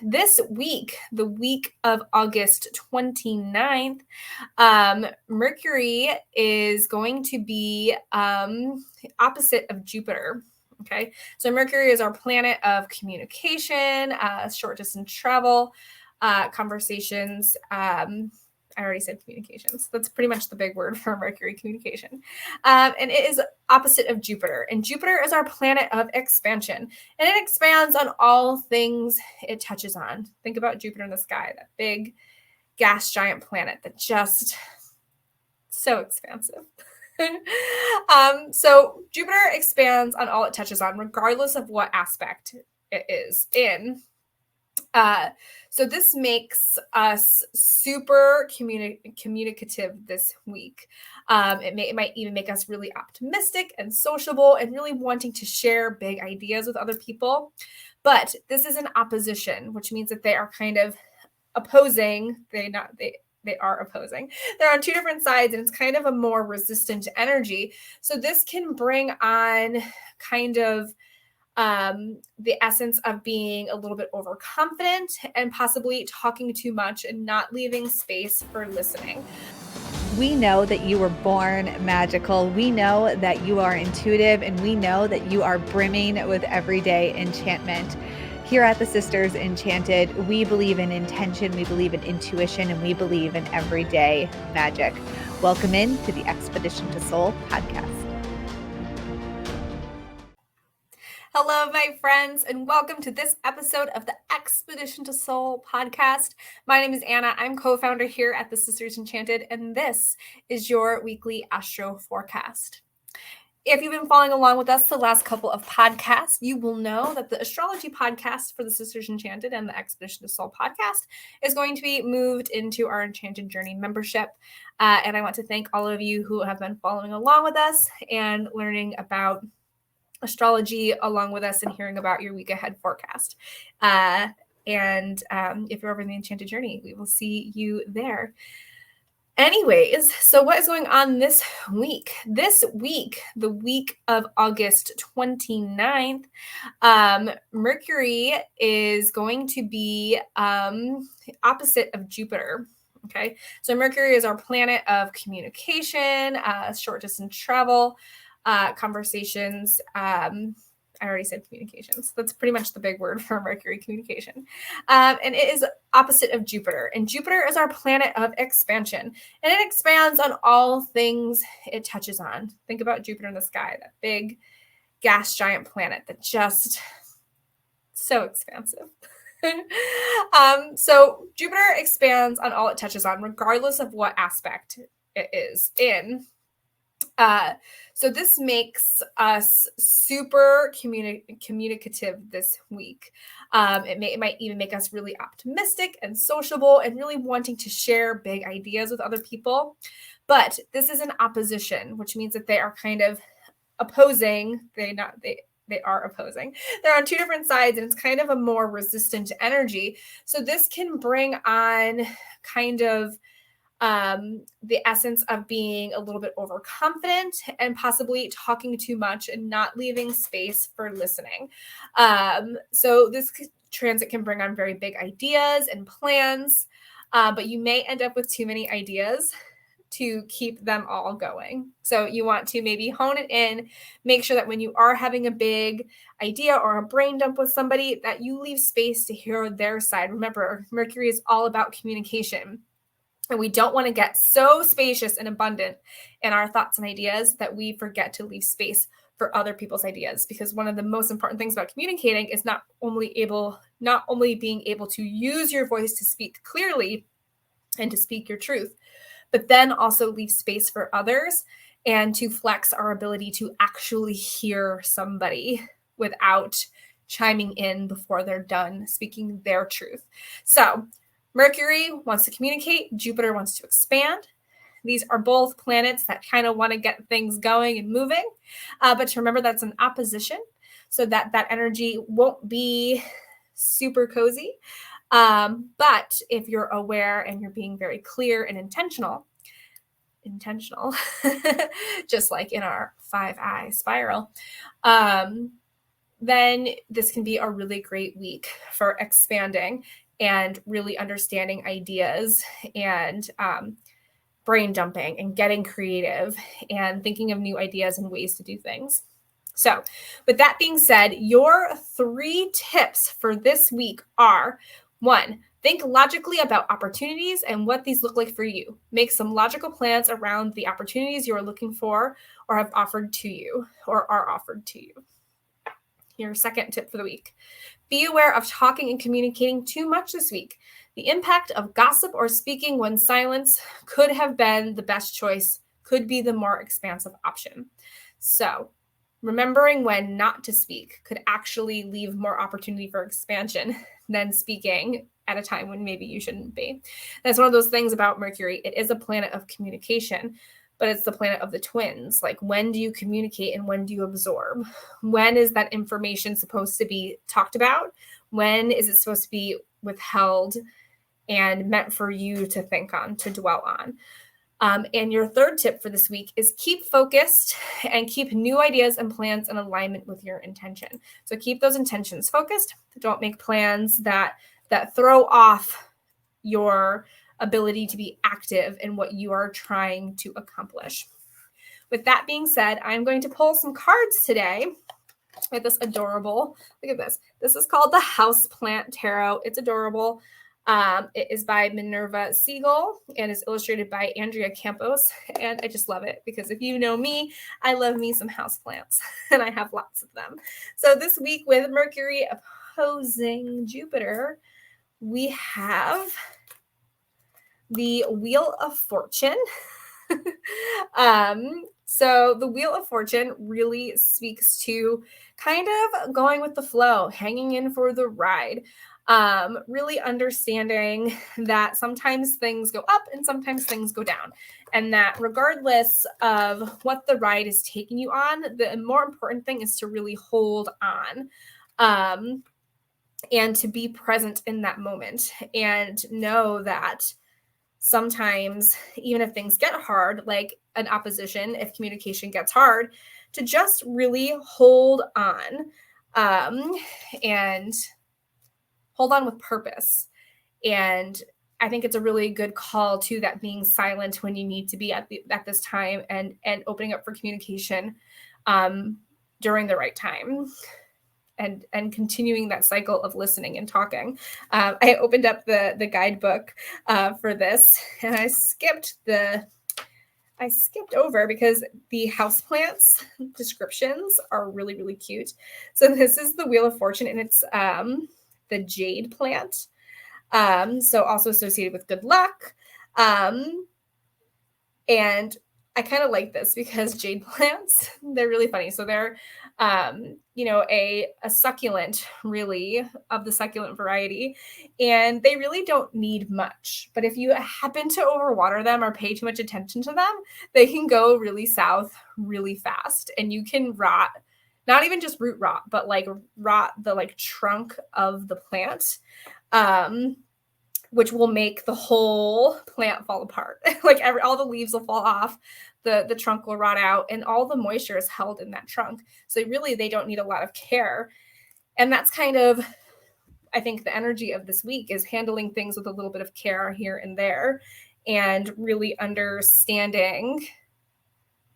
This week, the week of August 29th, Mercury is going to be opposite of Jupiter. Okay, so Mercury is our planet of communication, short distance travel, conversations. I already said communications. That's pretty much the big word for Mercury, communication. And it is opposite of Jupiter. And Jupiter is our planet of expansion. And it expands on all things it touches on. Think about Jupiter in the sky, that big gas giant planet that just so expansive. So Jupiter expands on all it touches on, regardless of what aspect it is in. So this makes us super communicative this week. It might even make us really optimistic and sociable and really wanting to share big ideas with other people. But this is an opposition, which means that they are kind of opposing. They are opposing. They're on two different sides, and it's kind of a more resistant energy. So this can bring on kind of the essence of being a little bit overconfident and possibly talking too much and not leaving space for listening. We know that you were born magical. We know that you are intuitive, and we know that you are brimming with everyday enchantment. Here at the Sisters Enchanted, we believe in intention, we believe in intuition, and we believe in everyday magic. Welcome in to the Expedition to Soul podcast. Hello, my friends, and welcome to this episode of the Expedition to Soul podcast. My name is Anna. I'm co-founder here at the Sisters Enchanted, and this is your weekly Astro forecast. If you've been following along with us the last couple of podcasts, you will know that the astrology podcast for the Sisters Enchanted and the Expedition to Soul podcast is going to be moved into our Enchanted Journey membership. And I want to thank all of you who have been following along with us and learning about astrology along with us and hearing about your week ahead forecast. And if you're over in the Enchanted Journey, we will see you there. Anyways, so what is going on this week? This week, the week of August 29th, Mercury is going to be opposite of Jupiter. Okay, so Mercury is our planet of communication, short distance travel, conversations. I already said communications. That's pretty much the big word for Mercury, communication. And it is opposite of Jupiter. And Jupiter is our planet of expansion. And it expands on all things it touches on. Think about Jupiter in the sky, that big gas giant planet that just so expansive. So Jupiter expands on all it touches on, regardless of what aspect it is in. So this makes us super communicative this week. It might even make us really optimistic and sociable and really wanting to share big ideas with other people. But this is an opposition, which means that they are kind of opposing. They are opposing. They're on two different sides, and it's kind of a more resistant energy. So this can bring on kind of the essence of being a little bit overconfident and possibly talking too much and not leaving space for listening. So this transit can bring on very big ideas and plans, but you may end up with too many ideas to keep them all going. So you want to maybe hone it in, make sure that when you are having a big idea or a brain dump with somebody, that you leave space to hear their side. Remember, Mercury is all about communication. And we don't want to get so spacious and abundant in our thoughts and ideas that we forget to leave space for other people's ideas. Because one of the most important things about communicating is not only being able to use your voice to speak clearly and to speak your truth, but then also leave space for others and to flex our ability to actually hear somebody without chiming in before they're done speaking their truth. So Mercury wants to communicate, Jupiter wants to expand. These are both planets that kind of want to get things going and moving. But to remember that's an opposition, so that energy won't be super cozy. But if you're aware and you're being very clear and intentional, just like in our 5-eye spiral, then this can be a really great week for expanding and really understanding ideas and brain dumping and getting creative and thinking of new ideas and ways to do things. So, with that being said, your 3 tips for this week are: 1, think logically about opportunities and what these look like for you. Make some logical plans around the opportunities you are looking for or have offered to you or are offered to you. Your second tip for the week: be aware of talking and communicating too much this week. The impact of gossip or speaking when silence could have been the best choice, could be the more expansive option. So, remembering when not to speak could actually leave more opportunity for expansion than speaking at a time when maybe you shouldn't be. That's one of those things about Mercury. It is a planet of communication, but it's the planet of the twins. Like, when do you communicate and when do you absorb? When is that information supposed to be talked about? When is it supposed to be withheld and meant for you to think on, to dwell on? And your third tip for this week is keep focused and keep new ideas and plans in alignment with your intention. So keep those intentions focused. Don't make plans that throw off your ability to be active in what you are trying to accomplish. With that being said, I'm going to pull some cards today with this adorable, look at this. This is called the Houseplant Tarot. It's adorable. It is by Minerva Siegel and is illustrated by Andrea Campos. And I just love it because if you know me, I love me some houseplants and I have lots of them. So this week with Mercury opposing Jupiter, we have the Wheel of Fortune. So the Wheel of Fortune really speaks to kind of going with the flow, hanging in for the ride, really understanding that sometimes things go up and sometimes things go down. And that regardless of what the ride is taking you on, the more important thing is to really hold on. And to be present in that moment and know that sometimes, even if things get hard, like an opposition, if communication gets hard, to just really hold on and hold on with purpose. And I think it's a really good call to that being silent when you need to be at this time and opening up for communication during the right time. And continuing that cycle of listening and talking. I opened up the guidebook for this, and I skipped over because the houseplants descriptions are really, really cute. So this is the Wheel of Fortune, and it's the jade plant. So also associated with good luck. And I kind of like this because jade plants, they're really funny. So they're, a succulent, really, of the succulent variety. And they really don't need much. But if you happen to overwater them or pay too much attention to them, they can go really south really fast. And you can rot, not even just root rot, but like rot the like trunk of the plant. Which will make the whole plant fall apart. Like all the leaves will fall off, the trunk will rot out, and all the moisture is held in that trunk. So really, they don't need a lot of care. And that's kind of, I think, the energy of this week is handling things with a little bit of care here and there, and really understanding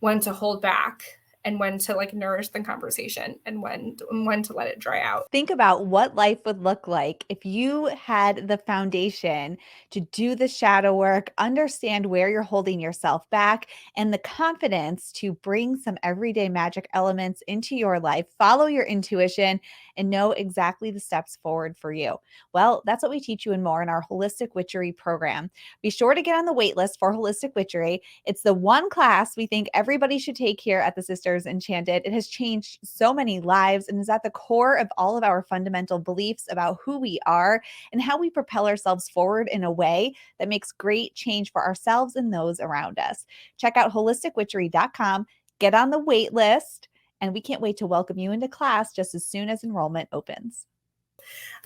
when to hold back and when to like nourish the conversation and when to let it dry out. Think about what life would look like if you had the foundation to do the shadow work, understand where you're holding yourself back, and the confidence to bring some everyday magic elements into your life, follow your intuition, and know exactly the steps forward for you. Well, that's what we teach you and more in our Holistic Witchery program. Be sure to get on the wait list for Holistic Witchery. It's the one class we think everybody should take here at the Sisters Enchanted. It has changed so many lives and is at the core of all of our fundamental beliefs about who we are and how we propel ourselves forward in a way that makes great change for ourselves and those around us. Check out holisticwitchery.com, get on the wait list, and we can't wait to welcome you into class just as soon as enrollment opens.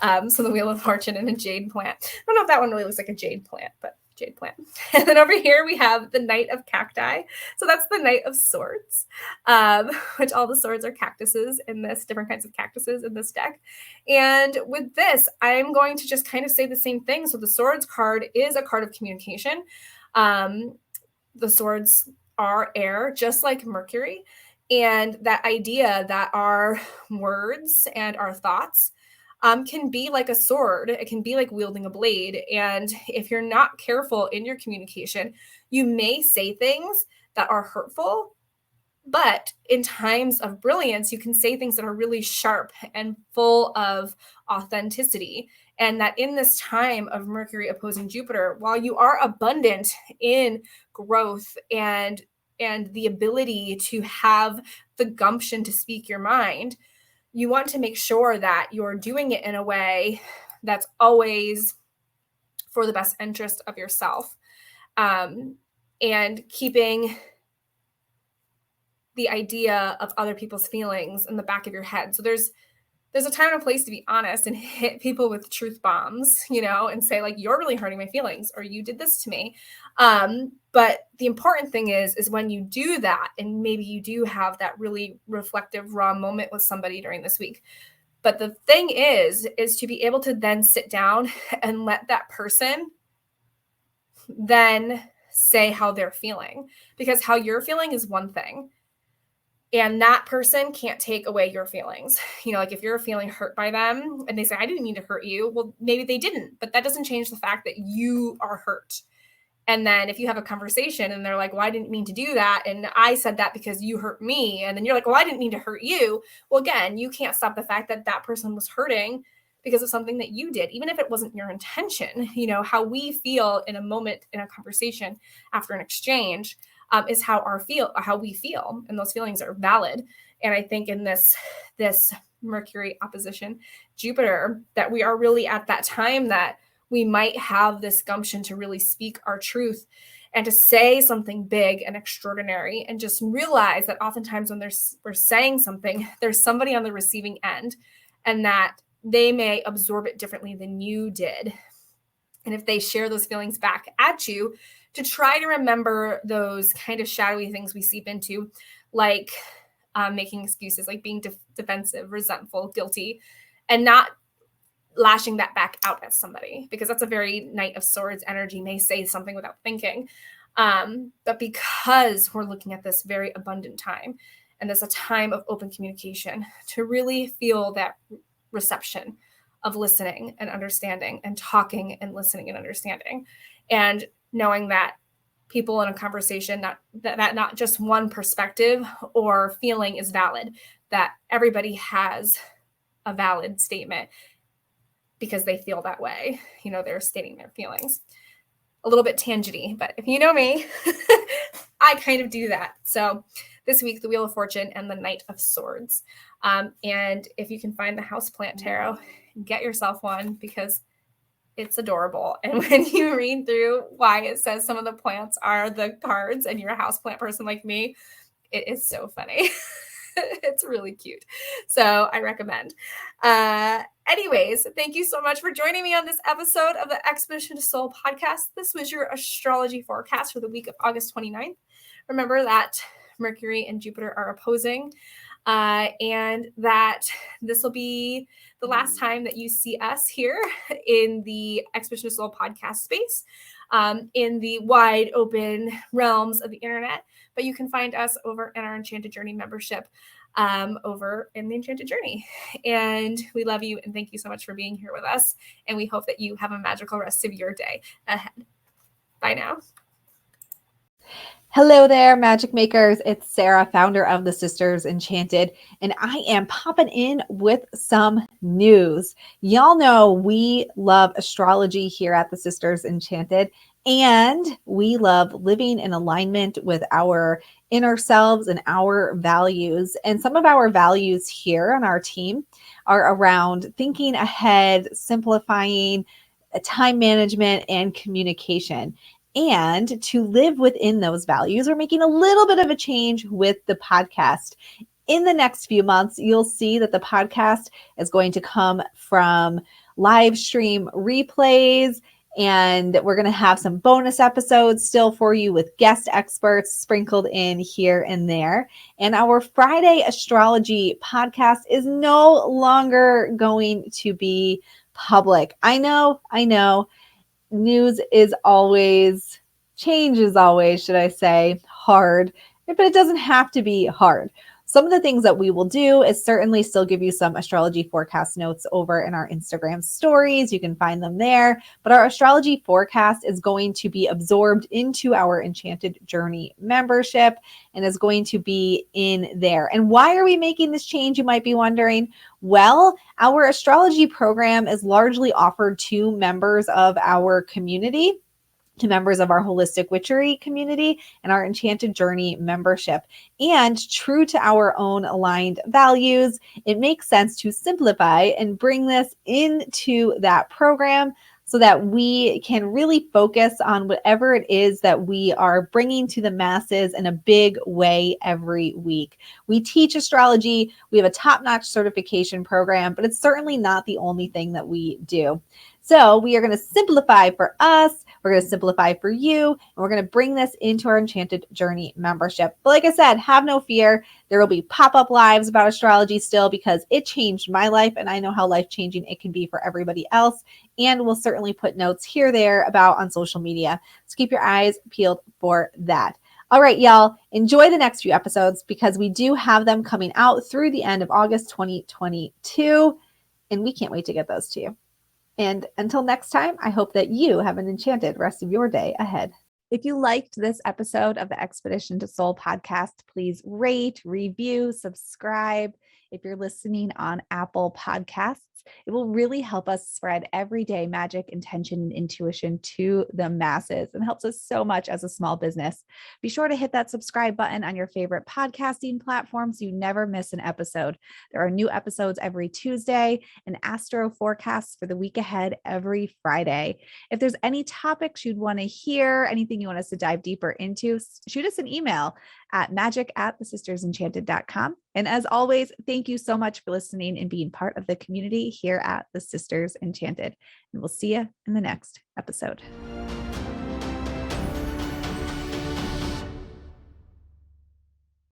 So the Wheel of Fortune and a jade plant. I don't know if that one really looks like a jade plant, but jade plant. And then over here we have the Knight of Cacti. So that's the Knight of Swords, which all the swords are cactuses in this, different kinds of cactuses in this deck. And with this, I'm going to just kind of say the same thing. So the Swords card is a card of communication. The swords are air, just like Mercury. And that idea that our words and our thoughts can be like a sword. It can be like wielding a blade. And if you're not careful in your communication, you may say things that are hurtful. But in times of brilliance, you can say things that are really sharp and full of authenticity. And that in this time of Mercury opposing Jupiter, while you are abundant in growth and the ability to have the gumption to speak your mind, you want to make sure that you're doing it in a way that's always for the best interest of yourself, and keeping the idea of other people's feelings in the back of your head. So there's a time and a place to be honest and hit people with truth bombs, and say like, you're really hurting my feelings, or you did this to me. But the important thing is when you do that, and maybe you do have that really reflective, raw moment with somebody during this week. But the thing is to be able to then sit down and let that person then say how they're feeling, because how you're feeling is one thing. And that person can't take away your feelings. Like if you're feeling hurt by them and they say, I didn't mean to hurt you. Well, maybe they didn't, but that doesn't change the fact that you are hurt. And then if you have a conversation and they're like, well, I didn't mean to do that, and I said that because you hurt me. And then you're like, well, I didn't mean to hurt you. Well, again, you can't stop the fact that that person was hurting because of something that you did, even if it wasn't your intention. How we feel in a moment in a conversation after an exchange is how we feel, and those feelings are valid. And I think in this Mercury opposition Jupiter, that we are really at that time that we might have this gumption to really speak our truth and to say something big and extraordinary, and just realize that oftentimes when we're saying something, there's somebody on the receiving end, and that they may absorb it differently than you did. And if they share those feelings back at you, to try to remember those kind of shadowy things we seep into, like making excuses, like being defensive, resentful, guilty, and not lashing that back out at somebody, because that's a very Knight of Swords energy, may say something without thinking. But because we're looking at this very abundant time, and there's a time of open communication, to really feel that reception of listening and understanding, and talking and listening and understanding, and knowing that people in a conversation, that not just one perspective or feeling is valid, that everybody has a valid statement because they feel that way. They're stating their feelings. A little bit tangenty, but if you know me, I kind of do that. So this week, the Wheel of Fortune and the Knight of Swords. And if you can find the Houseplant Tarot, get yourself one, because it's adorable. And when you read through why it says some of the plants are the cards and you're a houseplant person like me, it is so funny. It's really cute. So I recommend. Anyways, thank you so much for joining me on this episode of the Expedition to Soul podcast. This was your astrology forecast for the week of August 29th. Remember that Mercury and Jupiter are opposing, and that this will be the last time that you see us here in the Expedition to Soul podcast space, in the wide open realms of the internet. But you can find us over in our Enchanted Journey membership, over in the Enchanted Journey. And we love you, and thank you so much for being here with us. And we hope that you have a magical rest of your day ahead. Bye now. Hello there, magic makers. It's Sarah, founder of the Sisters Enchanted, and I am popping in with some news. Y'all know we love astrology here at the Sisters Enchanted, and we love living in alignment with our inner selves and our values. And some of our values here on our team are around thinking ahead, simplifying, time management, and communication. And to live within those values, we're making a little bit of a change with the podcast. In the next few months, you'll see that the podcast is going to come from live stream replays And we're going to have some bonus episodes still for you with guest experts sprinkled in here and there. And our Friday astrology podcast is no longer going to be public. I know. News is always, change is always, should I say, hard, but it doesn't have to be hard. Some of the things that we will do is certainly still give you some astrology forecast notes over in our Instagram stories. You can find them there. But our astrology forecast is going to be absorbed into our Enchanted Journey membership and is going to be in there. And why are we making this change, you might be wondering? Well, our astrology program is largely offered to members of our community, to members of our Holistic Witchery community and our Enchanted Journey membership. And true to our own aligned values, it makes sense to simplify and bring this into that program so that we can really focus on whatever it is that we are bringing to the masses in a big way every week. We teach astrology. We have a top-notch certification program, but it's certainly not the only thing that we do. So we are going to simplify for us. We're going to simplify for you, and we're going to bring this into our Enchanted Journey membership. But like I said, have no fear. There will be pop-up lives about astrology still because it changed my life, and I know how life-changing it can be for everybody else. And we'll certainly put notes here, there about on social media. So keep your eyes peeled for that. All right, y'all, enjoy the next few episodes because we do have them coming out through the end of August 2022, and we can't wait to get those to you. And until next time, I hope that you have an enchanted rest of your day ahead. If you liked this episode of the Expedition to Soul podcast, please rate, review, subscribe. If you're listening on Apple Podcasts, it will really help us spread everyday magic, intention, and intuition to the masses and helps us so much as a small business. Be sure to hit that subscribe button on your favorite podcasting platform so you never miss an episode. There are new episodes every Tuesday and Astro forecasts for the week ahead every Friday. If there's any topics you'd want to hear, anything you want us to dive deeper into, shoot us an email at magic@thesistersenchanted.com. And as always, thank you so much for listening and being part of the community here at the Sisters Enchanted. And we'll see you in the next episode.